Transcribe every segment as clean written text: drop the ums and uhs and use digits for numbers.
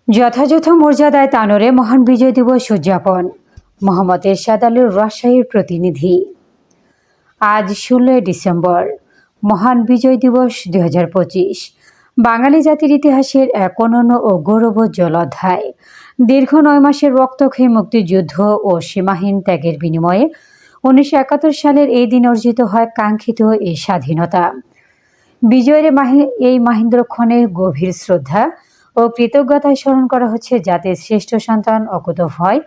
যথাযথ মর্যাদায় তানোরে মহান বিজয় দিবস উদযাপন। মোহাম্মদ এরশাদ আলীর রাজশাহীর প্রতিনিধি। আজ 16 ডিসেম্বর, মহান বিজয় দিবস 2025। বাঙালি জাতির ইতিহাসের এক অনন্য ও গৌরবোজ্জ্বল অধ্যায়। দীর্ঘ 9 মাসের রক্তক্ষয়ী মুক্তিযুদ্ধ ও সীমাহীন ত্যাগের বিনিময়ে 1971 সালের এই দিন অর্জিত হয় কাঙ্ক্ষিত এই স্বাধীনতা। বিজয়ের এই মাহেন্দ্রক্ষণে গভীর শ্রদ্ধা ও কৃতজ্ঞতায় স্মরণ করা হচ্ছে জাতির শ্রেষ্ঠ সন্তান অকুতোভয়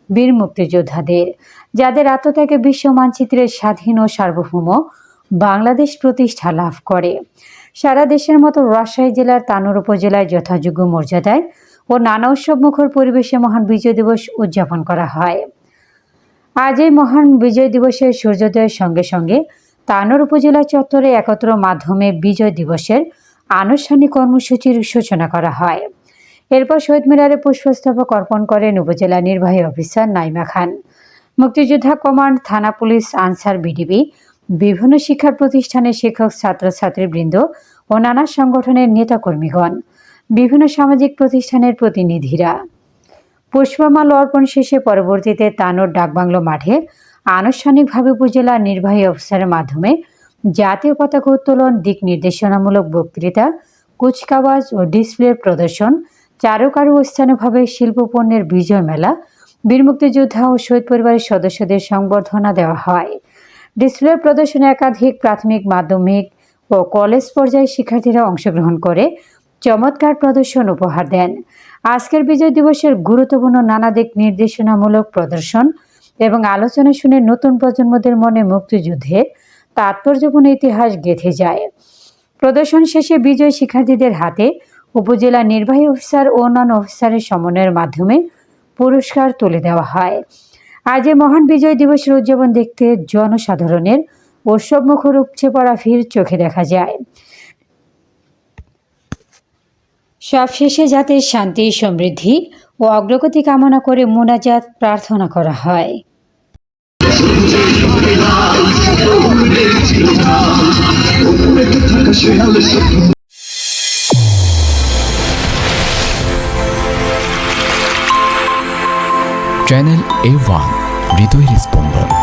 বীর মুক্তিযোদ্ধাদের, যাদের আত্মত্যাগে বিশ্ব মানচিত্রে স্বাধীন ও সার্বভৌম বাংলাদেশ প্রতিষ্ঠা লাভ করে। সারা দেশের মতো রাজশাহী জেলার তানোর উপজেলায় যথাযোগ্য মর্যাদায় ও নানা উৎসব মুখর পরিবেশে মহান বিজয় দিবস উদযাপন করা হয়। আজ এই মহান বিজয় দিবসের সূর্যোদয়ের সঙ্গে সঙ্গে তানোর উপজেলা চত্বরে একত্র মাধ্যমে বিজয় দিবসের আনুষ্ঠানিক কর্মসূচির সূচনা করা হয়। এরপর শহীদ মিনারে পুষ্পস্তবক অর্পণ করেন উপজেলা নির্বাহী অফিসার নাইমা খান। মুক্তিযোদ্ধা কমান্ড, থানা পুলিশ, আনসার, বিডিবি, বিভিন্ন শিক্ষা প্রতিষ্ঠানের শিক্ষক, ছাত্রছাত্রীবৃন্দ ও নানা সংগঠনের নেতাকর্মীগণ, বিভিন্ন সামাজিক প্রতিষ্ঠানের প্রতিনিধিরা পুষ্পমাল্য অর্পণ শেষে পরবর্তীতে তানোর ডাকবাংলো মাঠে আনুষ্ঠানিকভাবে উপজেলা নির্বাহী অফিসারের মাধ্যমে জাতীয় পতাকা উত্তোলন, দিক নির্দেশনামূলক বক্তৃতা, কুচকাওয়াজ ও ডিসপ্লের প্রদর্শন, চারুকারু ও স্থানীয়ভাবে শিল্পপণ্যের বিজয় মেলা, বীর মুক্তিযোদ্ধা ও শহীদ পরিবারের সদস্যদের সংবর্ধনা দেওয়া হয়। ডিসপ্লে প্রদর্শনে একাধিক প্রাথমিক, মাধ্যমিক ও কলেজ পর্যায়ে শিক্ষার্থীরা অংশগ্রহণ করে চমৎকার প্রদর্শন উপহার দেন। আজকের বিজয় দিবসের গুরুত্বপূর্ণ নানা দিক নির্দেশনামূলক প্রদর্শন এবং আলোচনা শুনে নতুন প্রজন্মদের মনে মুক্তিযুদ্ধের তাৎপর্যপূর্ণ ইতিহাস গেঁথে যায়। প্রদর্শন শেষে বিজয় শিক্ষার্থীদের হাতে উপজেলা নির্বাহী অফিসার ও অন্যান্য অফিসারের সমন্বয়ের মাধ্যমে পুরস্কার তুলে দেওয়া হয়। আজ এই মহান বিজয় দিবসের উদযাপন দেখতে জনসাধারণের উৎসবমুখর উপচে পড়া ভিড় চোখে দেখা যায়। সবশেষে জাতির শান্তি, সমৃদ্ধি ও অগ্রগতি কামনা করে মোনাজাত প্রার্থনা করা হয়। চ্যানেল A1, হৃদয়ের স্পন্দন।